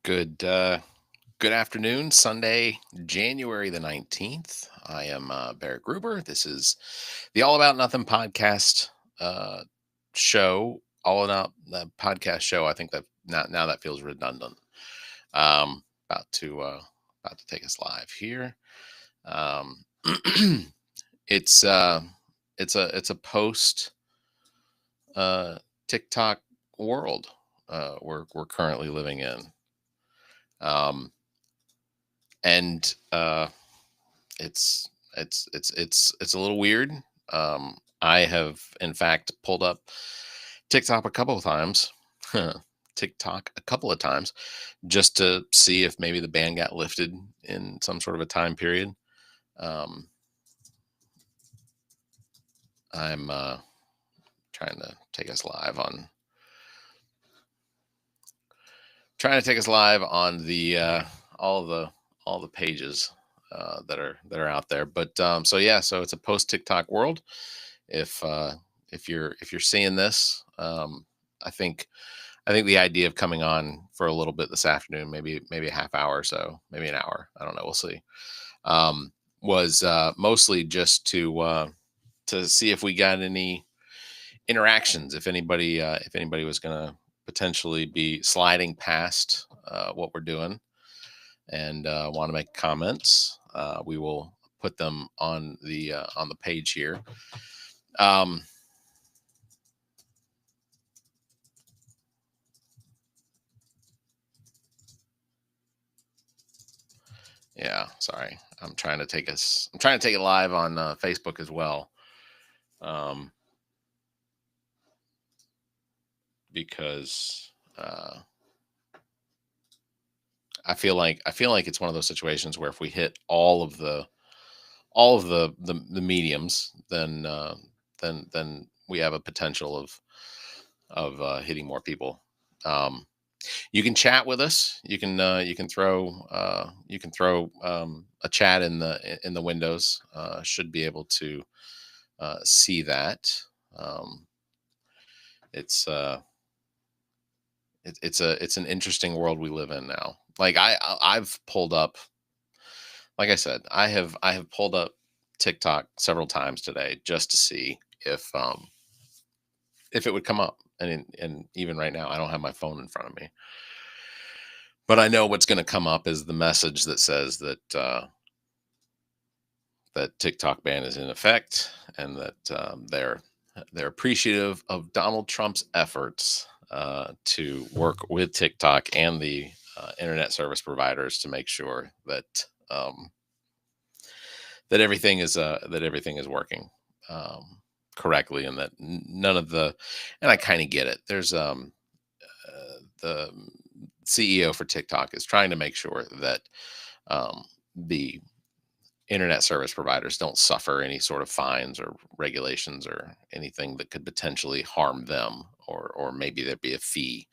Good good afternoon, Sunday, January the 19th. I am Barrett Gruber. This is the All About Nothing podcast uh show. All about the podcast show. I think that now that feels redundant. Um about to take us live here. Um it's it's a post uh TikTok world we're currently living in. Um and it's it's a little weird. I have in fact pulled up TikTok a couple of times, TikTok a couple of times, just to see if maybe the ban got lifted in some sort of a time period. Um, I'm trying to take us live on trying to take us live on the all the all the pages that are out there. But so yeah, so it's a post TikTok world. If if you're seeing this, I think I think the idea of coming on for a little bit this afternoon, maybe a half hour or so, maybe an hour, I don't know, we'll see. Um, was mostly just to see if we got any interactions, if anybody was going to potentially be sliding past what we're doing and want to make comments. We will put them on the page here. Um, Yeah, sorry. I'm trying to take it live on Facebook as well. Um, because I feel like it's one of those situations where if we hit all of the mediums, then we have a potential of hitting more people. Um, you can chat with us. You can throw a chat in the windows. Should be able to see that. Um, it's it's an interesting world we live in now. Like I've pulled up, like I said, I have pulled up TikTok several times today just to see if it would come up. And even right now, I don't have my phone in front of me, but I know what's going to come up is the message that says that TikTok ban is in effect and that they're appreciative of Donald Trump's efforts to work with TikTok and the internet service providers to make sure um, that everything is working correctly and that none of the and I kind of get it. There's the CEO for TikTok is trying to make sure that the internet service providers don't suffer any sort of fines or regulations or anything that could potentially harm them, or maybe there'd be a fee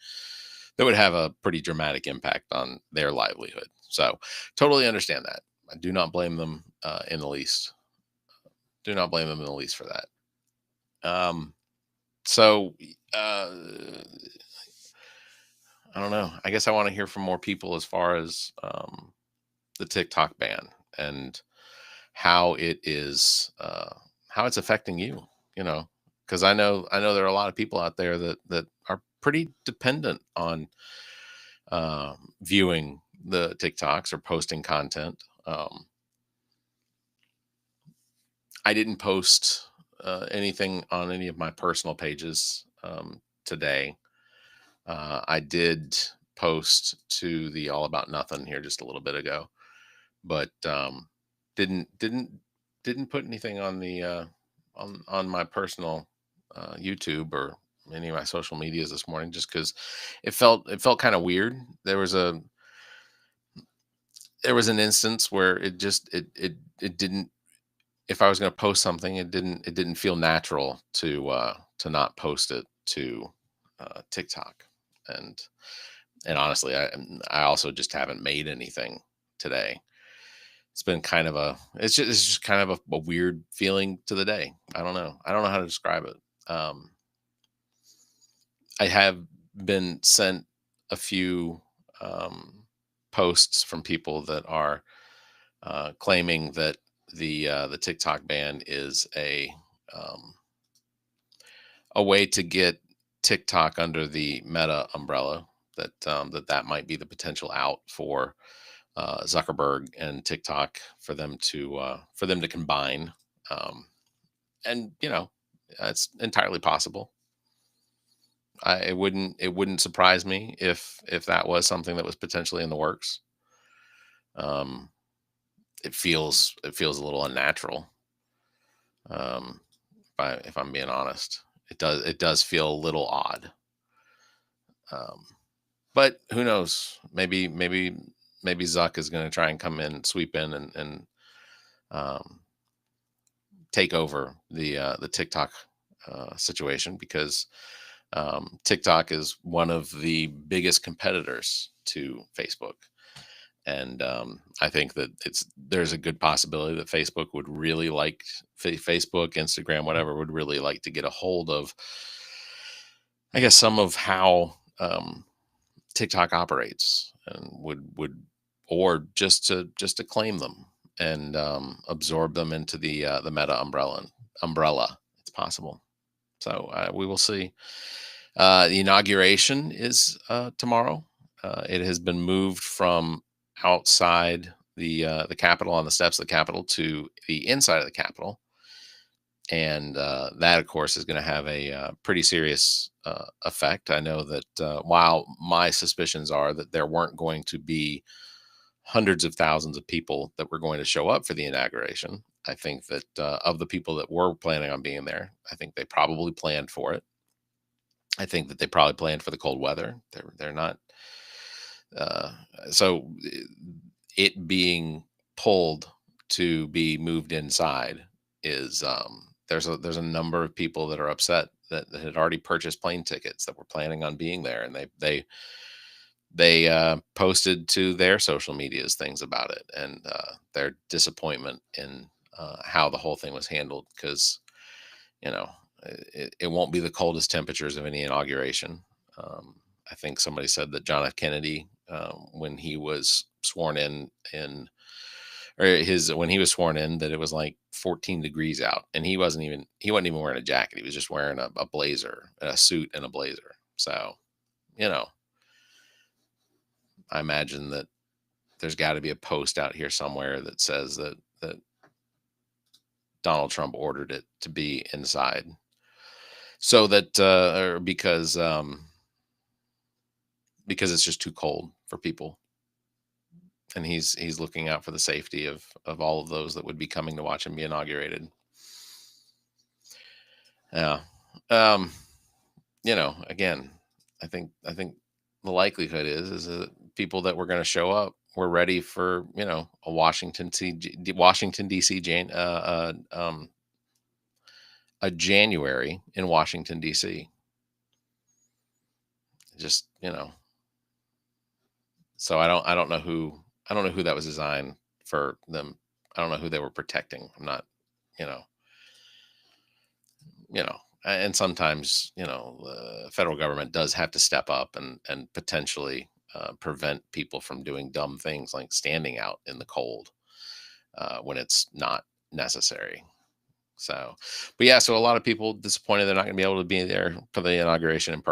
that would have a pretty dramatic impact on their livelihood. So totally understand that. I do not blame them in the least. Do not blame them in the least for that. So I don't know. I guess I want to hear from more people as far as the TikTok ban and how it is how it's affecting you. You know, because I know there are a lot of people out there that are pretty dependent on viewing the TikToks or posting content. I didn't post anything on any of my personal pages today. I did post to the All About Nothing here just a little bit ago, but didn't didn't didn't put anything on the on my personal YouTube or any of my social medias this morning, just because it felt kind of weird. There was an instance where it didn't. If I was going to post something, it didn't feel natural to not post it to TikTok. and and honestly, I also just haven't made anything today. It's been kind of it's just kind of a weird feeling to the day. I don't know how to describe it. Um, I have been sent a few posts from people that are claiming that the TikTok ban is um, a way to get TikTok under the Meta umbrella. That might be the potential out for Zuckerberg and TikTok for them to combine. Um, and it's entirely possible. It wouldn't surprise me if that was something that was potentially in the works. Um, it feels a little unnatural. If I'm being honest, it does feel a little odd. Um, but who knows? Maybe Zuck is going to try and come in, sweep in, and um, take over the TikTok situation, because TikTok is one of the biggest competitors to Facebook. And I think that there's a good possibility that Facebook would really like Facebook, Instagram, whatever, would really like to get a hold of, I guess, some of how TikTok operates, and would or just to claim them and absorb them into the Meta umbrella. It's possible. So we will see. The inauguration is tomorrow. It has been moved from outside the Capitol, on the steps of the Capitol, to the inside of the Capitol, and that, of course, is going to have a pretty serious effect. I know that while my suspicions are that there weren't going to be hundreds of thousands of people that were going to show up for the inauguration, I think that of the people that were planning on being there, I think they probably planned for it. I think that they probably planned for the cold weather. They're not uh, so it being pulled to be moved inside is there's a number of people that are upset that had already purchased plane tickets, that were planning on being there, and they posted to their social medias things about it, and their disappointment in how the whole thing was handled, because you know it won't be the coldest temperatures of any inauguration. I think somebody said that John F. Kennedy, when he was sworn in or his when he was sworn in, that it was like 14 degrees out, and he wasn't even wearing a jacket. He was just wearing a blazer, a suit, and a blazer. So you know, I imagine that there's got to be a post out here somewhere that says that Donald Trump ordered it to be inside, so that or because it's just too cold for people, and he's looking out for the safety of all of those that would be coming to watch him be inaugurated. Yeah. Um, Again, I think the likelihood is that people that were going to show up were ready for a Washington D.C. A January in Washington D.C. Just so I don't know who that was designed for them. I don't know who they were protecting. I'm not you know and sometimes the federal government does have to step up and potentially prevent people from doing dumb things like standing out in the cold when it's not necessary. So, but yeah, so a lot of people disappointed they're not going to be able to be there for the inauguration in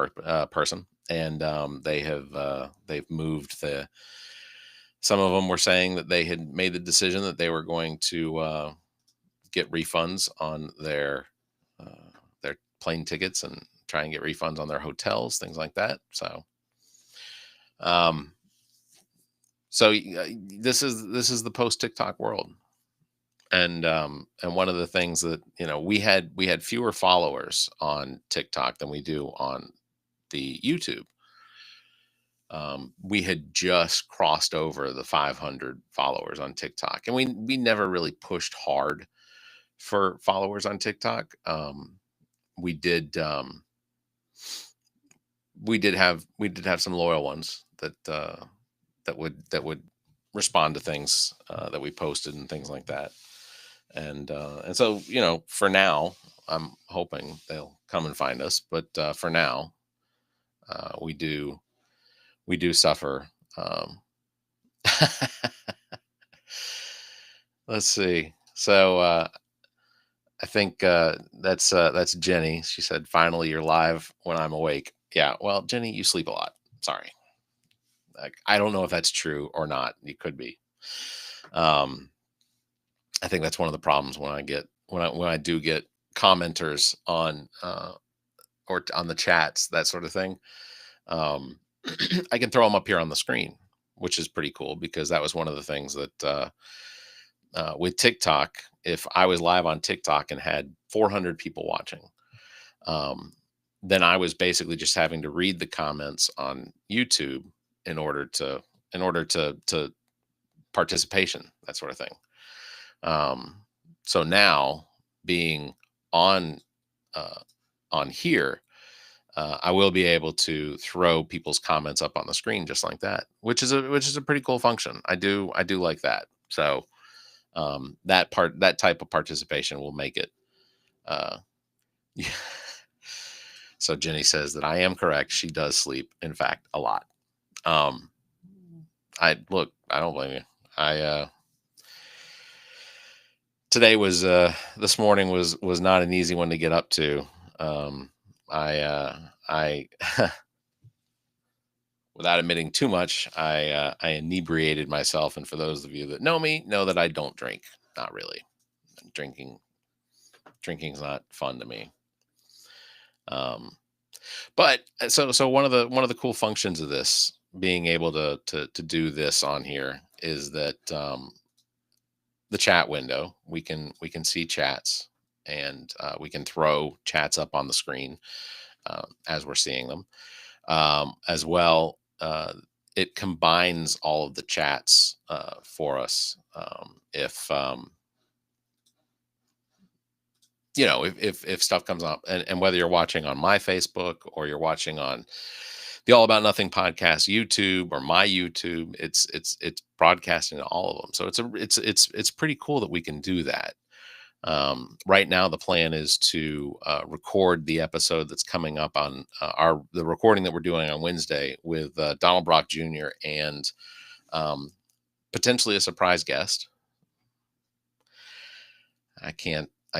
person, and they've moved the. Some of them were saying that they had made the decision that they were going to get refunds on their plane tickets, and try and get refunds on their hotels, things like that. Um, this is the post TikTok world, and one of the things that we had fewer followers on TikTok than we do on the YouTube. We had just crossed over the 500 followers on TikTok, and we never really pushed hard for followers on TikTok. We did we did have some loyal ones that would respond to things that we posted and things like that. And so for now, I'm hoping they'll come and find us. But for now, we do suffer Um, let's see. So I think that's Jenny. She said, "Finally, you're live when I'm awake." Yeah. Well, Jenny, you sleep a lot. Sorry. Like, I don't know if that's true or not. It could be. Um, I think that's one of the problems when I do get commenters on on the chats, that sort of thing. Um, I can throw them up here on the screen, which is pretty cool because that was one of the things that with TikTok, if I was live on TikTok and had 400 people watching, um, then I was basically just having to read the comments on YouTube in order to to participation, that sort of thing. Um, so now being on uh, on here, I will be able to throw people's comments up on the screen just like that, which is a pretty cool function. I do like that. So that type of participation will make it. Uh, yeah. So Jenny says that I am correct. She does sleep, in fact, a lot. Um, I look. I don't blame you. I Today was this morning was not an easy one to get up to. Um, I without admitting too much, I inebriated myself, and for those of you that know me, know that I don't drink. Not really. Drinking Drinking's not fun to me. Um, but so one of the cool functions of this being able to do this on here is that the chat window, we can see chats, and we can throw chats up on the screen as we're seeing them. As well, it combines all of the chats for us. If you know, if stuff comes up, and whether you're watching on my Facebook or you're watching on the All About Nothing podcast YouTube or my YouTube, it's broadcasting to all of them. So it's pretty cool that we can do that. Right now, the plan is to record the episode that's coming up on the recording that we're doing on Wednesday with Donald Brock Jr. and um, potentially a surprise guest. I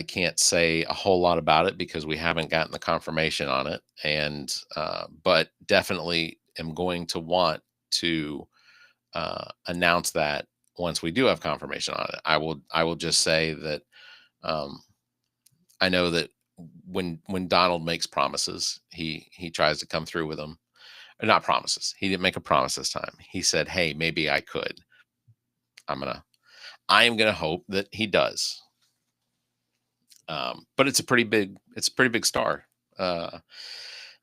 can't say a whole lot about it because we haven't gotten the confirmation on it, and but definitely am going to want to announce that once we do have confirmation on it. I will just say that. Um, I know that when Donald makes promises, he tries to come through with them. Or not promises. He didn't make a promise this time. He said, "Hey, maybe I could." I am gonna hope that he does. But it's a pretty big star. Uh,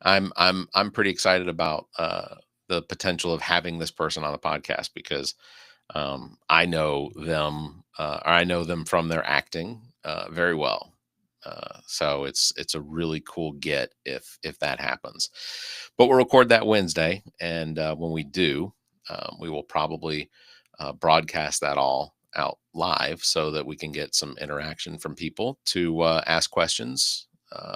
I'm pretty excited about the potential of having this person on the podcast because I know them, or I know them from their acting very well. So it's a really cool get if that happens. But we'll record that Wednesday, and when we do, we will probably broadcast that all out live so that we can get some interaction from people to ask questions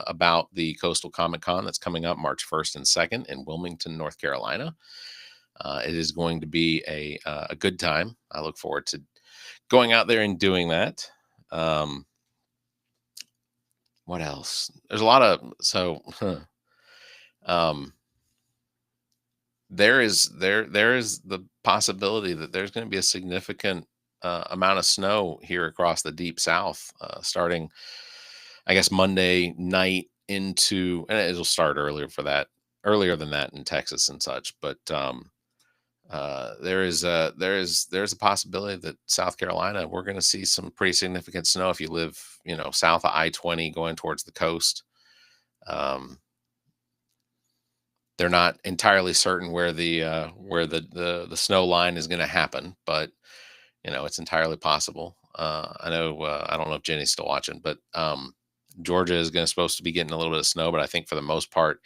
about the Coastal Comic Con that's coming up March 1st and 2nd in Wilmington, North Carolina. It is going to be a good time. I look forward to going out there and doing that. Um, what else? There's a lot of um, there is the possibility that there's going to be a significant amount of snow here across the deep south, starting, I guess, Monday night into, and it'll start earlier than that in Texas and such. But there's a possibility that South Carolina, we're going to see some pretty significant snow if you live, you know, south of I-20 going towards the coast. Um, they're not entirely certain where the snow line is going to happen, but you know it's entirely possible. I know I don't know if Jenny's still watching, but Georgia is going to supposed to be getting a little bit of snow, but I think for the most part,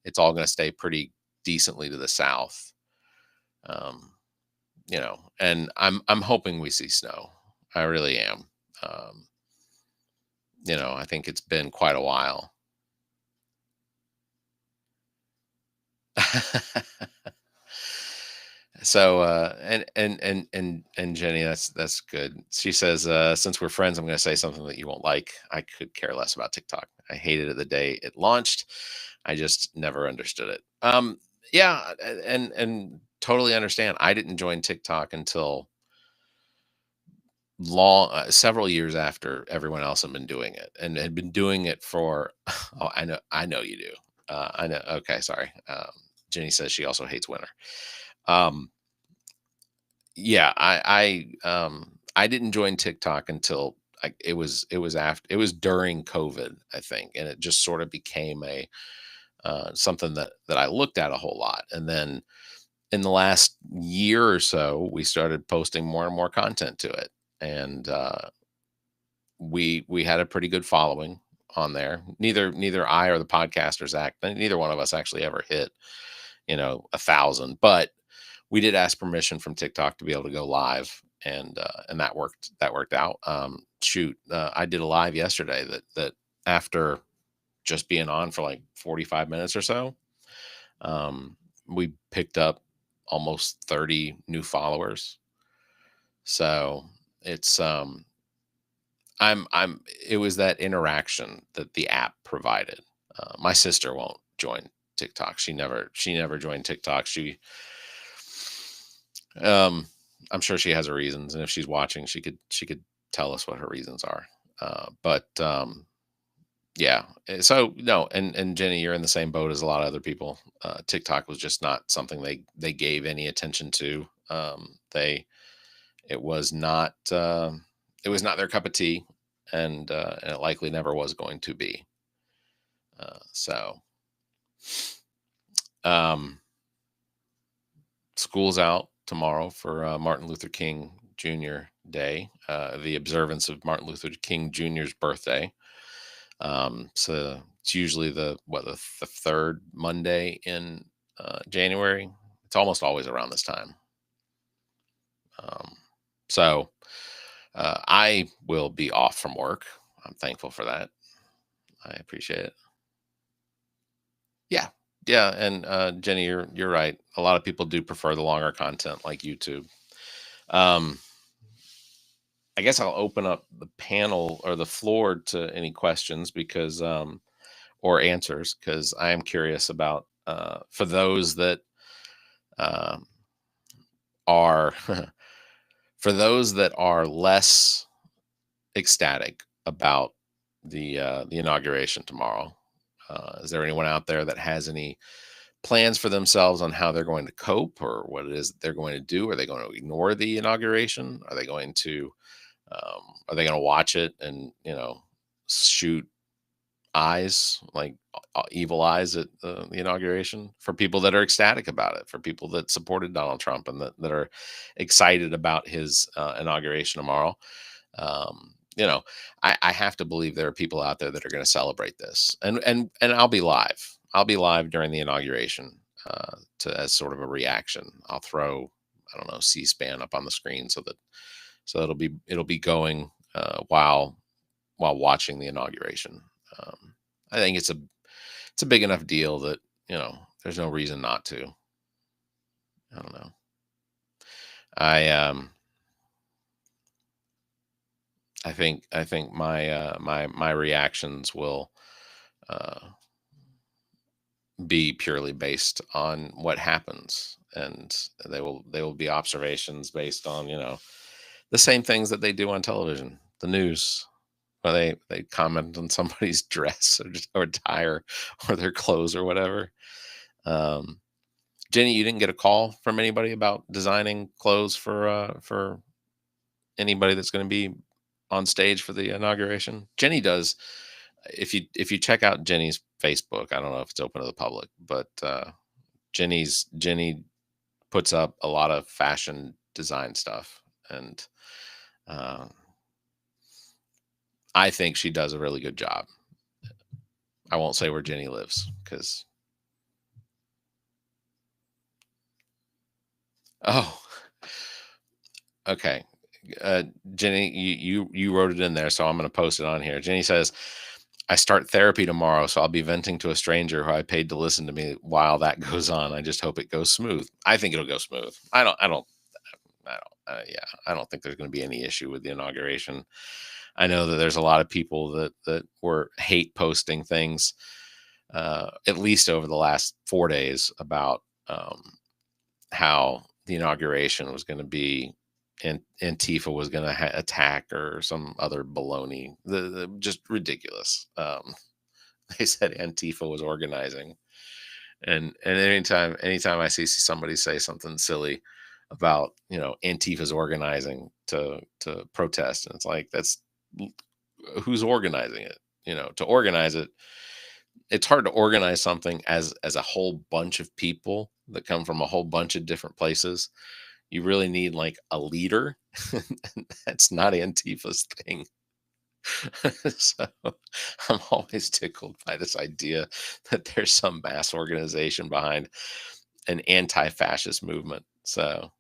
it's all going to stay pretty decently to the south. Um, you know, and I'm hoping we see snow. I really am. Um, you know, I think it's been quite a while. So and Jenny, that's good. She says, since we're friends, I'm gonna say something that you won't like. I could care less about TikTok. I hated it the day it launched. I just never understood it. Yeah, and totally understand. I didn't join TikTok until long several years after everyone else had been doing it and had been doing it for oh, I know you do. I know. Okay, sorry. Jenny says she also hates winter. Um, yeah, I didn't join TikTok until it was during COVID, I think, and it just sort of became a something that I looked at a whole lot. And then in the last year or so, we started posting more and more content to it, and we had a pretty good following on there. Neither I or the podcasters act neither one of us actually ever hit 1,000, but we did ask permission from TikTok to be able to go live, and that worked out. Shoot, I did a live yesterday that after just being on for like 45 minutes or so, um, we picked up almost 30 new followers. So it's I'm it was that interaction that the app provided. My sister won't join TikTok. She never joined TikTok. Um I'm sure she has her reasons, and if she's watching, she could tell us what her reasons are. But yeah. So no, and Jenny, you're in the same boat as a lot of other people. TikTok was just not something they gave any attention to. They It was not their cup of tea, and it likely never was going to be. So um, school's out tomorrow for Martin Luther King Jr. Day, the observance of Martin Luther King Jr.'s birthday. So it's usually the third Monday in January. It's almost always around this time. Um, so I will be off from work. I'm thankful for that. I appreciate it. Yeah. Yeah, and Jenny, you're right. A lot of people do prefer the longer content like YouTube. Um, I guess I'll open up the panel or the floor to any questions because or answers, because I am curious about for those that um, are for those that are less ecstatic about the inauguration tomorrow. Is there anyone out there that has any plans for themselves on how they're going to cope or what it is that they're going to do? Are they going to ignore the inauguration? Are they going to watch it and shoot eyes like evil eyes at the inauguration? For people that are ecstatic about it, for people that supported Donald Trump and that are excited about his inauguration tomorrow, you know, I have to believe there are people out there that are going to celebrate this, and I'll be live. I'll be live during the inauguration to as sort of a reaction. I'll throw I don't know C-SPAN up on the screen so it'll be going while watching the inauguration. Um, I think it's a big enough deal that there's no reason not to. I don't know. I I think my reactions will uh, be purely based on what happens, and they will be observations based on the same things that they do on television, the news, where they comment on somebody's dress or attire or their clothes or whatever. Um, Jenny, you didn't get a call from anybody about designing clothes for anybody that's going to be on stage for the inauguration. Jenny does. If you check out Jenny's Facebook, I don't know if it's open to the public, but Jenny puts up a lot of fashion design stuff, and uh, I think she does a really good job. I won't say where Jenny lives because oh, okay. Jenny, you wrote it in there, so I'm going to post it on here. Jenny says, I start therapy tomorrow, so I'll be venting to a stranger who I paid to listen to me while that goes on. I just hope it goes smooth. I think it'll go smooth. Yeah, I don't think there's going to be any issue with the inauguration. I know that there's a lot of people that were hate posting things, at least over the last 4 days, about how the inauguration was going to be, and Antifa was going to attack or some other baloney. Just ridiculous. They said Antifa was organizing, and anytime I see somebody say something silly about, Antifa's organizing to protest, and it's like, that's who's organizing it. To organize it, it's hard to organize something as a whole bunch of people that come from a whole bunch of different places. You really need like a leader. And that's not Antifa's thing. So I'm always tickled by this idea that there's some mass organization behind an anti-fascist movement. So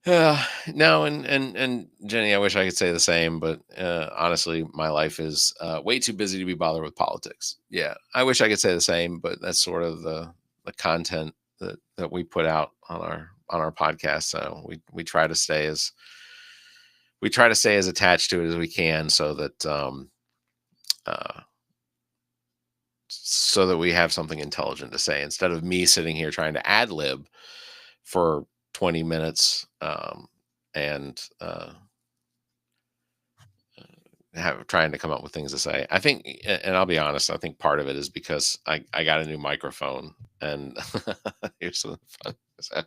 no, and Jenny, I wish I could say the same, but honestly, my life is way too busy to be bothered with politics. Yeah, I wish I could say the same, but that's sort of the content that we put out on our podcast. So we try to stay as attached to it as we can, uh, so that we have something intelligent to say instead of me sitting here trying to ad lib for 20 minutes, and trying to come up with things to say. I think, and I'll be honest, I think part of it is because I got a new microphone, and here's something fun. So,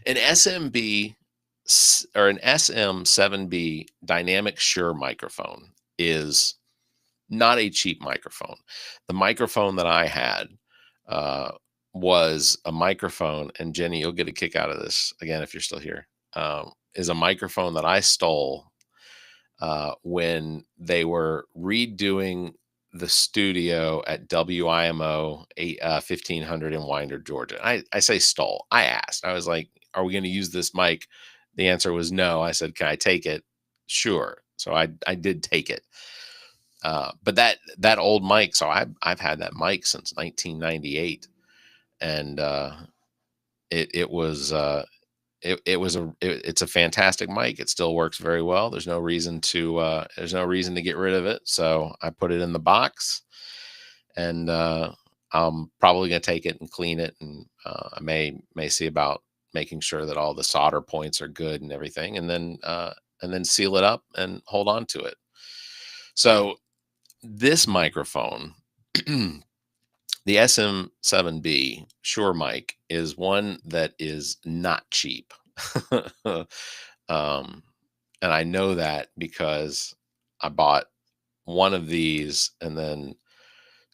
an SMB or an SM7B dynamic Shure microphone is not a cheap microphone. The microphone that I had uh, was a microphone, and Jenny, you'll get a kick out of this again if you're still here. Is a microphone that I stole when they were redoing the studio at WIMO 1500 in Winder, Georgia. I say stole. I asked. I was like, "Are we going to use this mic?" The answer was no. I said, "Can I take it?" Sure. So I did take it. But that old mic. So I've had that mic since 1998, and it was it's a fantastic mic. It still works very well. There's no reason to get rid of it. So I put it in the box, and I'm probably gonna take it and clean it, and I may see about making sure that all the solder points are good and everything, and then seal it up and hold on to it. So this microphone, the SM7B Shure mic, is one that is not cheap. um, and I know that because I bought one of these and then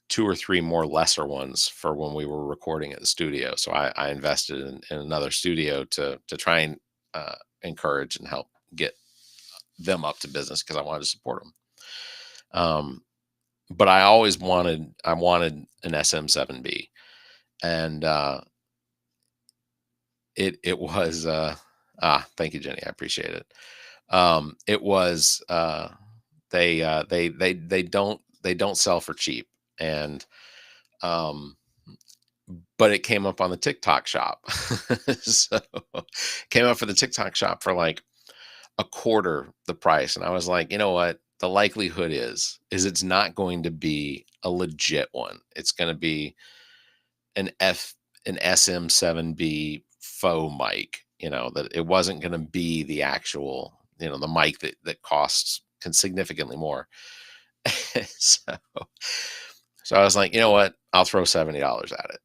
two or three more lesser ones for when we were recording at the studio. So I invested in another studio to try and encourage and help get them up to business because I wanted to support them. But I wanted an SM7B, and it was thank you, Jenny, I appreciate it. It was they don't sell for cheap, and um but it came up on the TikTok shop. So came up for the TikTok shop for like a quarter the price, and I was like, you know what, the likelihood is it's not going to be a legit one. It's going to be an F an SM7B faux mic, that it wasn't going to be the actual, the mic that costs significantly more. so so I was like, you know what, I'll throw $70 at it.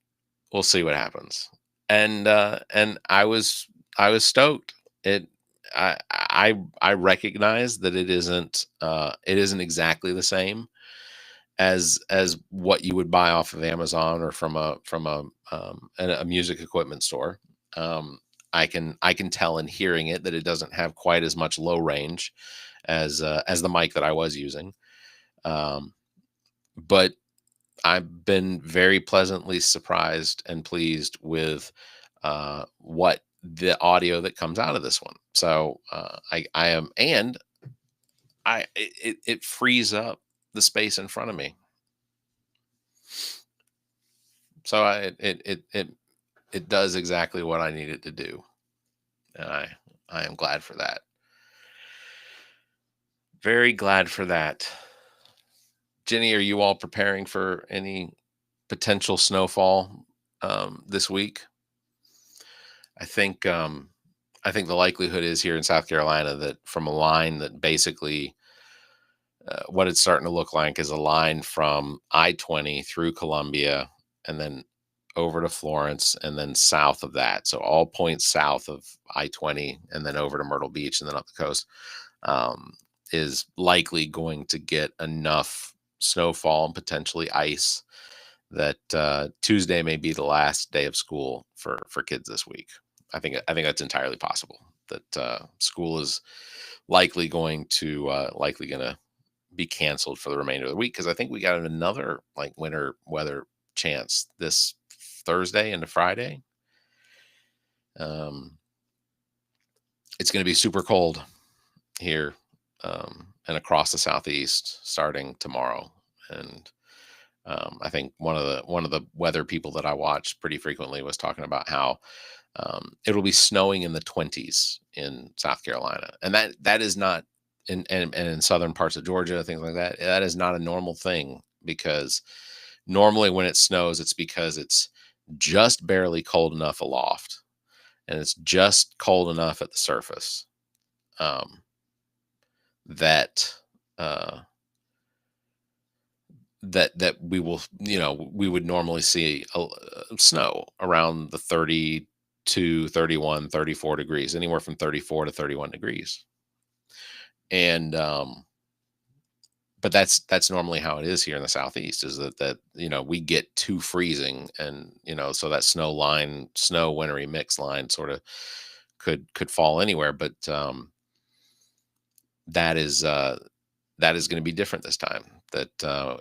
We'll see what happens. And I was stoked. I recognize that it isn't exactly the same as what you would buy off of Amazon or from a music equipment store. Um, I can tell in hearing it that it doesn't have quite as much low range as the mic that I was using. Um, but I've been very pleasantly surprised and pleased with what the audio that comes out of this one. So I am, and it frees up the space in front of me. So it does exactly what I need it to do, and I am glad for that. Very glad for that. Jenny, are you all preparing for any potential snowfall this week? I think um, I think the likelihood is here in South Carolina that from a line that basically what it's starting to look like is a line from I-20 through Columbia and then over to Florence and then south of that. So all points south of I-20 and then over to Myrtle Beach and then up the coast um, is likely going to get enough snowfall and potentially ice that Tuesday may be the last day of school for kids this week. I think that's entirely possible. That school is likely going to be canceled for the remainder of the week because I think we got another like winter weather chance this Thursday into Friday. Um, it's going to be super cold here and across the southeast starting tomorrow. And I think one of the weather people that I watched pretty frequently was talking about how it'll be snowing in the 20s in South Carolina, and that is not and in southern parts of Georgia, things like that. That is not a normal thing because normally when it snows, it's because it's just barely cold enough aloft, and it's just cold enough at the surface um, that. Uh, that we will we would normally see snow around the 30 to 31, 34 degrees, anywhere from 34 to 31 degrees. And but that's normally how it is here in the southeast, is that we get to freezing, and so that snow wintry mix line sort of could fall anywhere. But that is that is going to be different this time. That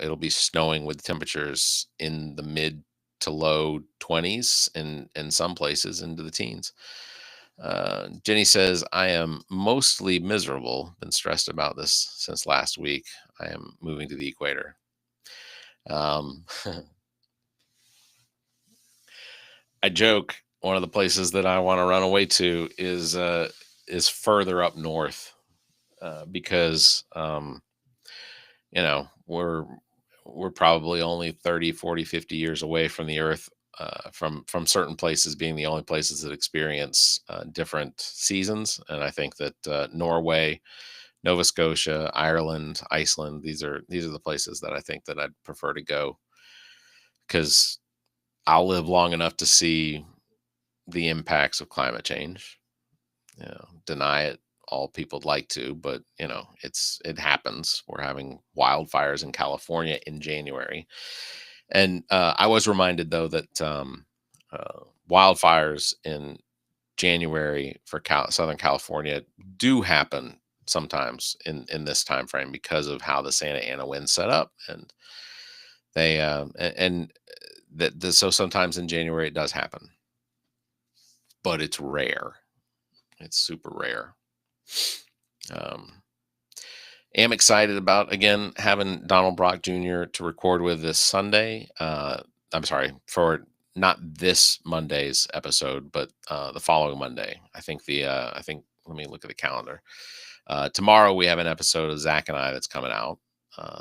it'll be snowing with temperatures in the mid to low 20s and in some places into the teens. Jenny says, I am mostly miserable. Been stressed about this since last week. I am moving to the equator. Um, I joke one of the places that I want to run away to is further up north because we're probably only 30, 40, 50 years away from the earth, from certain places being the only places that experience different seasons. And I think that Norway, Nova Scotia, Ireland, Iceland, these are the places that I think that I'd prefer to go, because I'll live long enough to see the impacts of climate change. Deny it all people'd like to, but it happens. We're having wildfires in California in January, and I was reminded though that wildfires in January for Southern California do happen sometimes in this time frame because of how the Santa Ana wind's set up, and they and so sometimes in January it does happen, but it's rare. It's super rare. Um, am excited about again having Donald Brock Jr. to record with this Sunday. I'm sorry for not this Monday's episode, but the following Monday. I think let me look at the calendar. Tomorrow we have an episode of Zach and I that's coming out.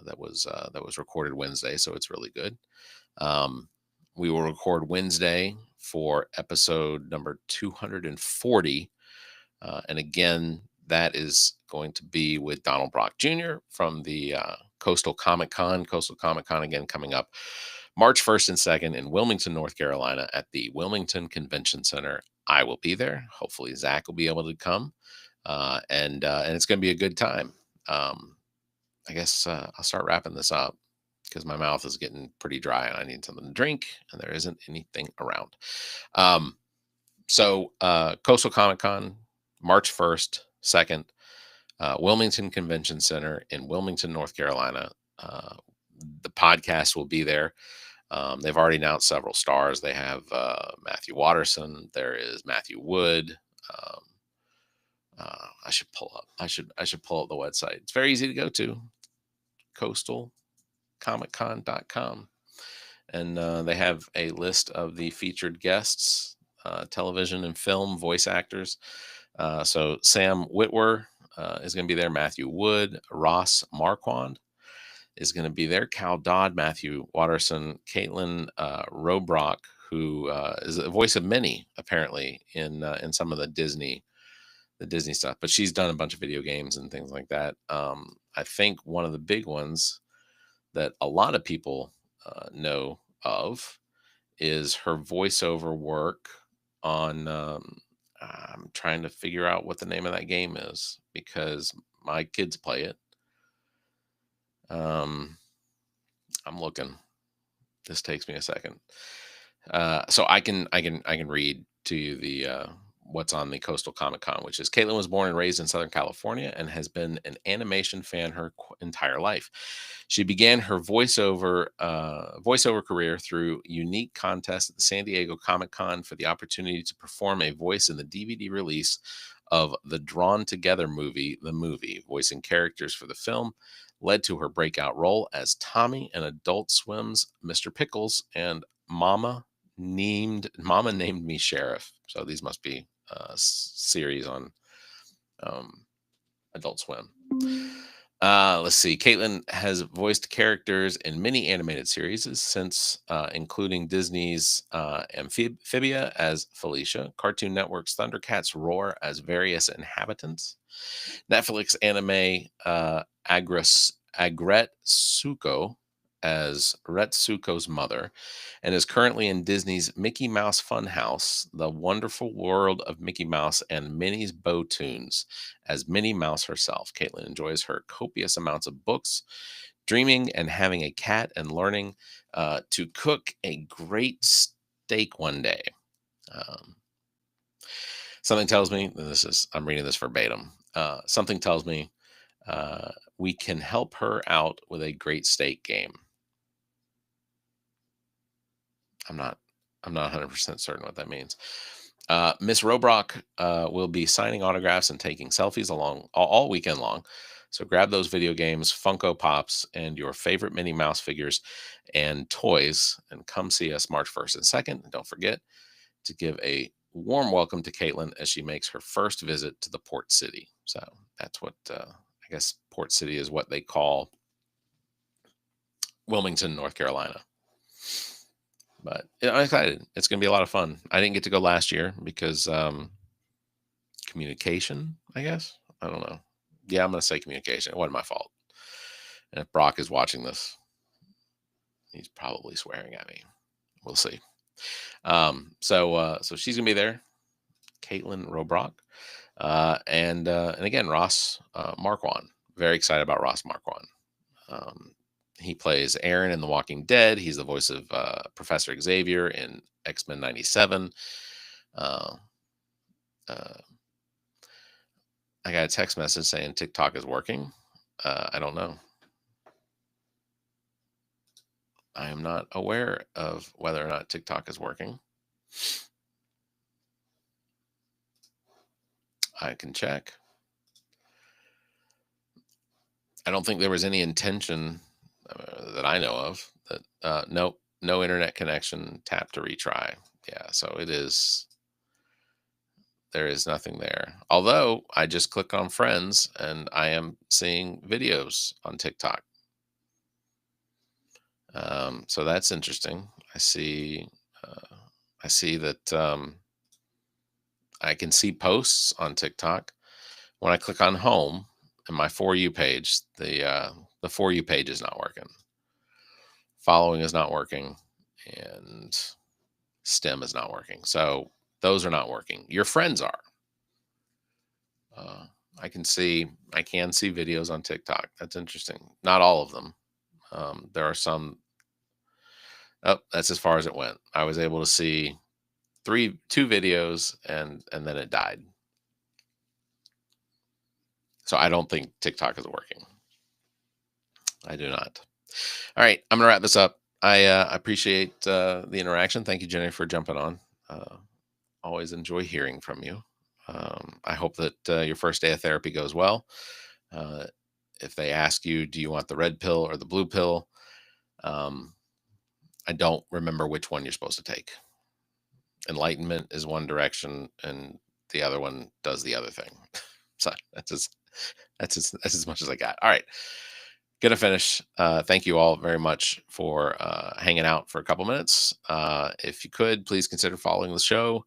That was recorded Wednesday, so it's really good. We will record Wednesday for episode number 240. And again, that is going to be with Donald Brock Jr. from the Coastal Comic Con. Coastal Comic Con again coming up March 1st and 2nd in Wilmington, North Carolina at the Wilmington Convention Center. I will be there. Hopefully Zach will be able to come. And it's going to be a good time. I guess I'll start wrapping this up because my mouth is getting pretty dry and I need something to drink, and there isn't anything around. So Coastal Comic Con, March 1st, 2nd, Wilmington Convention Center in Wilmington, North Carolina. The podcast will be there. They've already announced several stars. They have Matthew Watterson. There is Matthew Wood. I should pull up. I should pull up the website. It's very easy to go to. Coastal theallaboutnothingpodcast.com. And they have a list of the featured guests, television and film voice actors. So Sam Witwer is going to be there. Matthew Wood, Ross Marquand is going to be there. Cal Dodd, Matthew Watterson, Caitlin Robrock, who is the voice of Minnie, apparently in some of the Disney stuff. But she's done a bunch of video games and things like that. I think one of the big ones that a lot of people know of is her voiceover work on. I'm trying to figure out what the name of that game is because my kids play it. I'm looking. This takes me a second. So I can read to you the what's on the Coastal Comic Con, which is Caitlin was born and raised in Southern California and has been an animation fan her entire life. She began her voiceover career through unique contests at the San Diego Comic Con for the opportunity to perform a voice in the DVD release of the Drawn Together movie, The Movie, voicing characters for the film led to her breakout role as Tommy in Adult Swim's Mr. Pickles and Mama Named Me Sheriff. So these must be series on um, Adult Swim. Let's see. Caitlin has voiced characters in many animated series since, including Disney's Amphibia as Felicia, Cartoon Network's Thundercats Roar as various inhabitants, Netflix anime Agretsuko as Retsuko's mother, and is currently in Disney's Mickey Mouse Funhouse, The Wonderful World of Mickey Mouse and Minnie's Bow Tunes as Minnie Mouse herself. Caitlin enjoys her copious amounts of books, dreaming and having a cat, and learning to cook a great steak one day. Something tells me, I'm reading this verbatim. Something tells me we can help her out with a great steak game. I'm not 100% certain what that means. Miss Robrock will be signing autographs and taking selfies along all weekend long. So grab those video games, Funko Pops, and your favorite Minnie Mouse figures and toys, and come see us March 1st and 2nd. And don't forget to give a warm welcome to Caitlin as she makes her first visit to the port city. So that's what I guess port city is what they call Wilmington, North Carolina. But I'm excited. It's going to be a lot of fun. I didn't get to go last year because communication, I guess. I don't know. Yeah, I'm going to say communication. It wasn't my fault. And if Brock is watching this, he's probably swearing at me. We'll see. So she's going to be there. Caitlin Robrock. And again, Ross Marquand. Very excited about Ross Marquand. He plays Aaron in The Walking Dead. He's the voice of Professor Xavier in X-Men 97. I got a text message saying TikTok is working. I don't know. I am not aware of whether or not TikTok is working. I can check. I don't think there was any intention that I know of. That nope, no internet connection. Tap to retry. Yeah, so it is. There is nothing there. Although I just click on friends and I am seeing videos on TikTok. So that's interesting. I see that I can see posts on TikTok. When I click on home in my For You page, the For You page is not working. Following is not working, and STEM is not working. So those are not working. Your friends are. I can see videos on TikTok. That's interesting. Not all of them. There are some. Oh, that's as far as it went. I was able to see two videos, and then it died. So I don't think TikTok is working. I do not. All right, I'm gonna wrap this up. I appreciate the interaction. Thank you, Jenny, for jumping on. Always enjoy hearing from you. I hope that your first day of therapy goes well. If they ask you, do you want the red pill or the blue pill? Um, I don't remember which one you're supposed to take. Enlightenment is one direction, and the other one does the other thing. So that's as much as I got. All right, gonna finish. Thank you all very much for hanging out for a couple minutes. If you could, please consider following the show.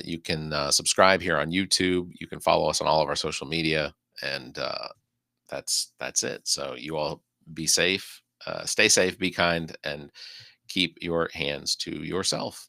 You can subscribe here on YouTube. You can follow us on all of our social media, and that's it. So you all be safe, stay safe, be kind, and keep your hands to yourself.